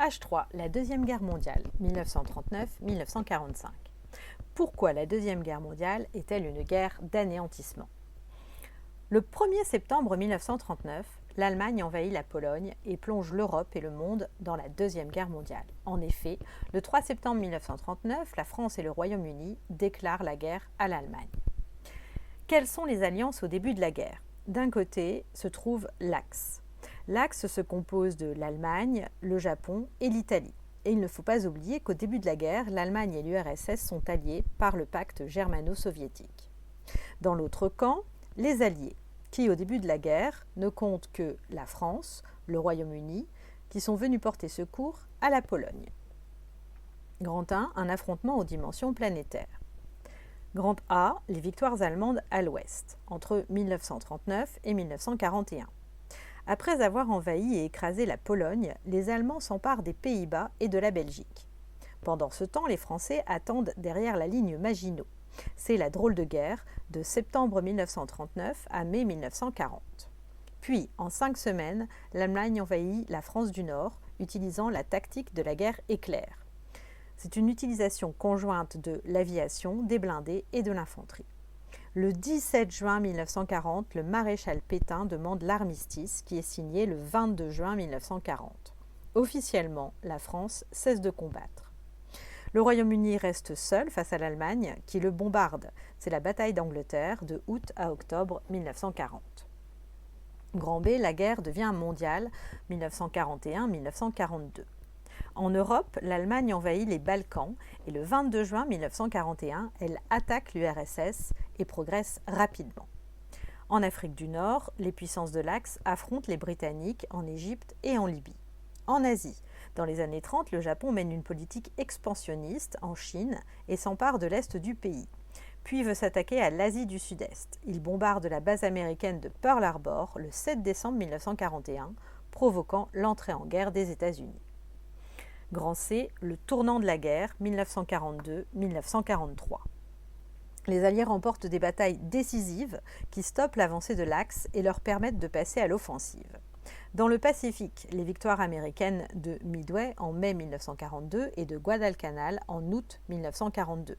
H3, la Deuxième Guerre mondiale, 1939-1945. Pourquoi la Deuxième Guerre mondiale est-elle une guerre d'anéantissement ? Le 1er septembre 1939, l'Allemagne envahit la Pologne et plonge l'Europe et le monde dans la Deuxième Guerre mondiale. En effet, le 3 septembre 1939, la France et le Royaume-Uni déclarent la guerre à l'Allemagne. Quelles sont les alliances au début de la guerre ? D'un côté se trouve l'Axe. L'Axe se compose de l'Allemagne, le Japon et l'Italie. Et il ne faut pas oublier qu'au début de la guerre, l'Allemagne et l'URSS sont alliés par le pacte germano-soviétique. Dans l'autre camp, les Alliés, qui au début de la guerre ne comptent que la France, le Royaume-Uni, qui sont venus porter secours à la Pologne. Grand 1, un affrontement aux dimensions planétaires. Grand A, les victoires allemandes à l'ouest, entre 1939 et 1941. Après avoir envahi et écrasé la Pologne, les Allemands s'emparent des Pays-Bas et de la Belgique. Pendant ce temps, les Français attendent derrière la ligne Maginot. C'est la drôle de guerre de septembre 1939 à mai 1940. Puis, en 5 semaines, l'Allemagne envahit la France du Nord, utilisant la tactique de la guerre éclair. C'est une utilisation conjointe de l'aviation, des blindés et de l'infanterie. Le 17 juin 1940, le maréchal Pétain demande l'armistice qui est signé le 22 juin 1940. Officiellement, la France cesse de combattre. Le Royaume-Uni reste seul face à l'Allemagne qui le bombarde. C'est la bataille d'Angleterre de août à octobre 1940. Grand B, la guerre devient mondiale 1941-1942. En Europe, l'Allemagne envahit les Balkans et le 22 juin 1941, elle attaque l'URSS et progresse rapidement. En Afrique du Nord, les puissances de l'Axe affrontent les Britanniques en Égypte et en Libye. En Asie, dans les années 30, le Japon mène une politique expansionniste en Chine et s'empare de l'est du pays. Puis veut s'attaquer à l'Asie du Sud-Est. Il bombarde la base américaine de Pearl Harbor le 7 décembre 1941, provoquant l'entrée en guerre des États-Unis. Grand C, le tournant de la guerre, 1942-1943. Les Alliés remportent des batailles décisives qui stoppent l'avancée de l'Axe et leur permettent de passer à l'offensive. Dans le Pacifique, les victoires américaines de Midway en mai 1942 et de Guadalcanal en août 1942.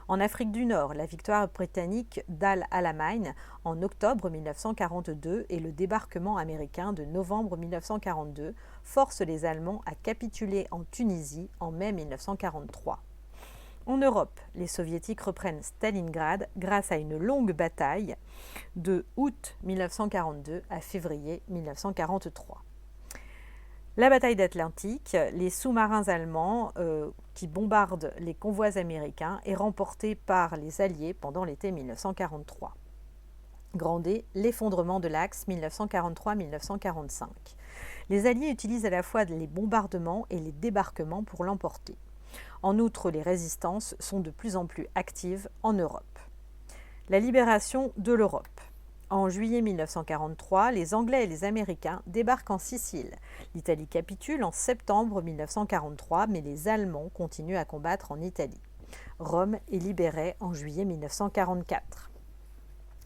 En Afrique du Nord, la victoire britannique d'Al Alamein en octobre 1942 et le débarquement américain de novembre 1942 forcent les Allemands à capituler en Tunisie en mai 1943. En Europe, les Soviétiques reprennent Stalingrad grâce à une longue bataille de août 1942 à février 1943. La bataille d'Atlantique, les sous-marins allemands qui bombardent les convois américains est remportée par les Alliés pendant l'été 1943. Grand D, l'effondrement de l'Axe 1943-1945. Les Alliés utilisent à la fois les bombardements et les débarquements pour l'emporter. En outre, les résistances sont de plus en plus actives en Europe. La libération de l'Europe. En juillet 1943, les Anglais et les Américains débarquent en Sicile. L'Italie capitule en septembre 1943, mais les Allemands continuent à combattre en Italie. Rome est libérée en juillet 1944.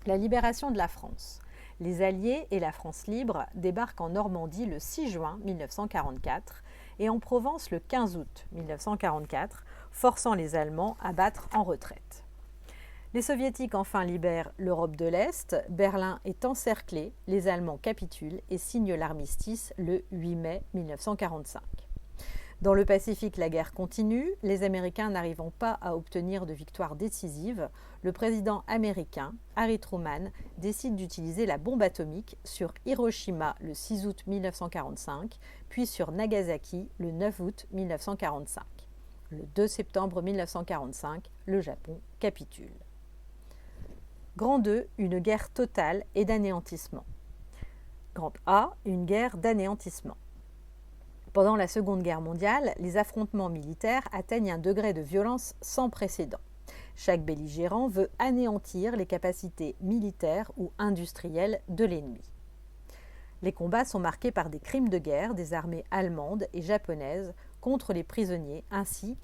La libération de la France. Les Alliés et la France libre débarquent en Normandie le 6 juin 1944 et en Provence le 15 août 1944, forçant les Allemands à battre en retraite. Les Soviétiques enfin libèrent l'Europe de l'Est, Berlin est encerclé, les Allemands capitulent et signent l'armistice le 8 mai 1945. Dans le Pacifique, la guerre continue, les Américains n'arrivant pas à obtenir de victoire décisive, le président américain, Harry Truman, décide d'utiliser la bombe atomique sur Hiroshima le 6 août 1945, puis sur Nagasaki le 9 août 1945. Le 2 septembre 1945, le Japon capitule. Grand 2, une guerre totale et d'anéantissement. Grand A, une guerre d'anéantissement. Pendant la Seconde Guerre mondiale, les affrontements militaires atteignent un degré de violence sans précédent. Chaque belligérant veut anéantir les capacités militaires ou industrielles de l'ennemi. Les combats sont marqués par des crimes de guerre des armées allemandes et japonaises contre les prisonniers ainsi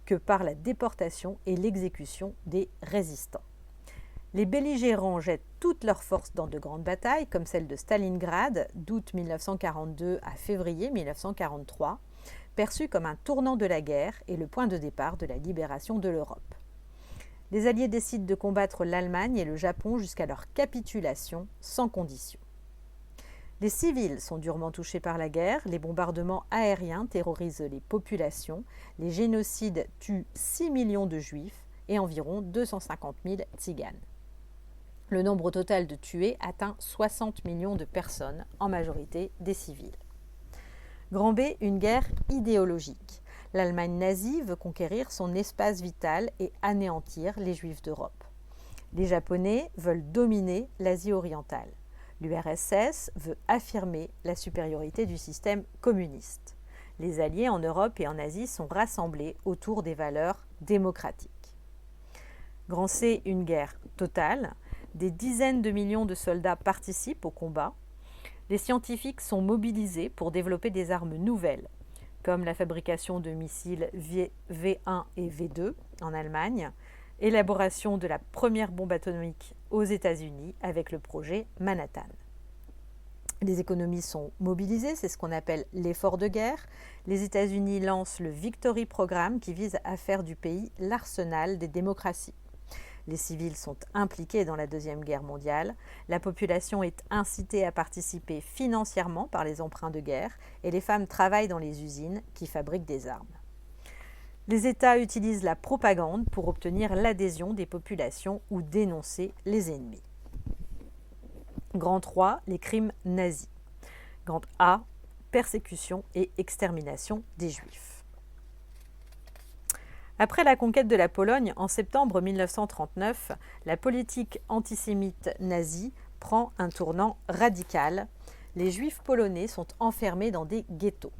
que par la déportation et l'exécution des résistants. Les belligérants jettent toutes leurs forces dans de grandes batailles, comme celle de Stalingrad, d'août 1942 à février 1943. perçu comme un tournant de la guerre et le point de départ de la libération de l'Europe. Les Alliés décident de combattre l'Allemagne et le Japon jusqu'à leur capitulation sans condition. Les civils sont durement touchés par la guerre, les bombardements aériens terrorisent les populations, les génocides tuent 6 millions de juifs et environ 250 000 tziganes. Le nombre total de tués atteint 60 millions de personnes, en majorité des civils. Grand B, une guerre idéologique. L'Allemagne nazie veut conquérir son espace vital et anéantir les Juifs d'Europe. Les Japonais veulent dominer l'Asie orientale. L'URSS veut affirmer la supériorité du système communiste. Les Alliés en Europe et en Asie sont rassemblés autour des valeurs démocratiques. Grand C, une guerre totale. Des dizaines de millions de soldats participent au combat. Les scientifiques sont mobilisés pour développer des armes nouvelles, comme la fabrication de missiles V1 et V2 en Allemagne, élaboration de la première bombe atomique aux États-Unis avec le projet Manhattan. Les économies sont mobilisées, c'est ce qu'on appelle l'effort de guerre. Les États-Unis lancent le Victory Programme qui vise à faire du pays l'arsenal des démocraties. Les civils sont impliqués dans la Deuxième Guerre mondiale. La population est incitée à participer financièrement par les emprunts de guerre et les femmes travaillent dans les usines qui fabriquent des armes. Les États utilisent la propagande pour obtenir l'adhésion des populations ou dénoncer les ennemis. Grand 3, les crimes nazis. Grand A, persécution et extermination des Juifs. Après la conquête de la Pologne en septembre 1939, la politique antisémite nazie prend un tournant radical. Les Juifs polonais sont enfermés dans des ghettos,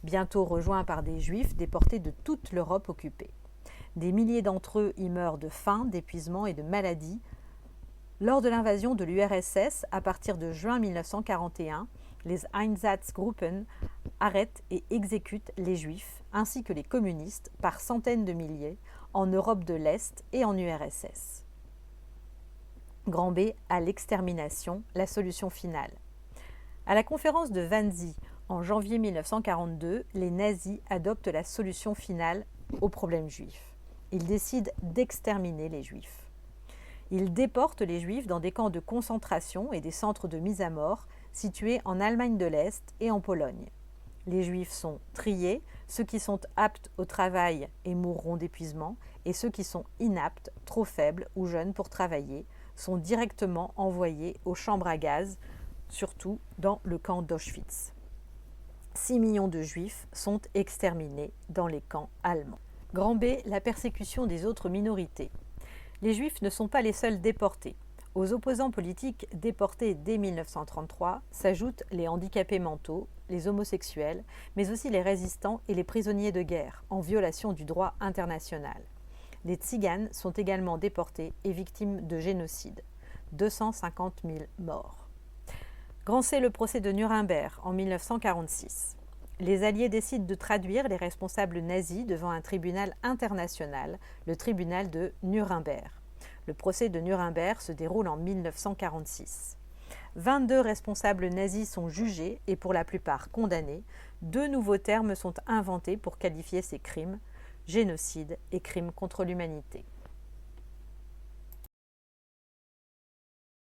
bientôt rejoints par des Juifs déportés de toute l'Europe occupée. Des milliers d'entre eux y meurent de faim, d'épuisement et de maladies. Lors de l'invasion de l'URSS, à partir de juin 1941, les Einsatzgruppen arrêtent et exécutent les Juifs ainsi que les communistes par centaines de milliers en Europe de l'Est et en URSS. Grand B, à l'extermination, la solution finale. À la conférence de Wannsee en janvier 1942, les nazis adoptent la solution finale au problème juif. Ils décident d'exterminer les Juifs. Ils déportent les Juifs dans des camps de concentration et des centres de mise à mort situés en Allemagne de l'Est et en Pologne. Les Juifs sont triés, ceux qui sont aptes au travail et mourront d'épuisement, et ceux qui sont inaptes, trop faibles ou jeunes pour travailler, sont directement envoyés aux chambres à gaz, surtout dans le camp d'Auschwitz. 6 millions de Juifs sont exterminés dans les camps allemands. Grand B, la persécution des autres minorités. Les Juifs ne sont pas les seuls déportés. Aux opposants politiques déportés dès 1933 s'ajoutent les handicapés mentaux, les homosexuels, mais aussi les résistants et les prisonniers de guerre, en violation du droit international. Les Tziganes sont également déportés et victimes de génocide. 250 000 morts. Grand C, le procès de Nuremberg en 1946. Les Alliés décident de traduire les responsables nazis devant un tribunal international, le tribunal de Nuremberg. Le procès de Nuremberg se déroule en 1946. 22 responsables nazis sont jugés et pour la plupart condamnés. 2 nouveaux termes sont inventés pour qualifier ces crimes, génocide et crimes contre l'humanité.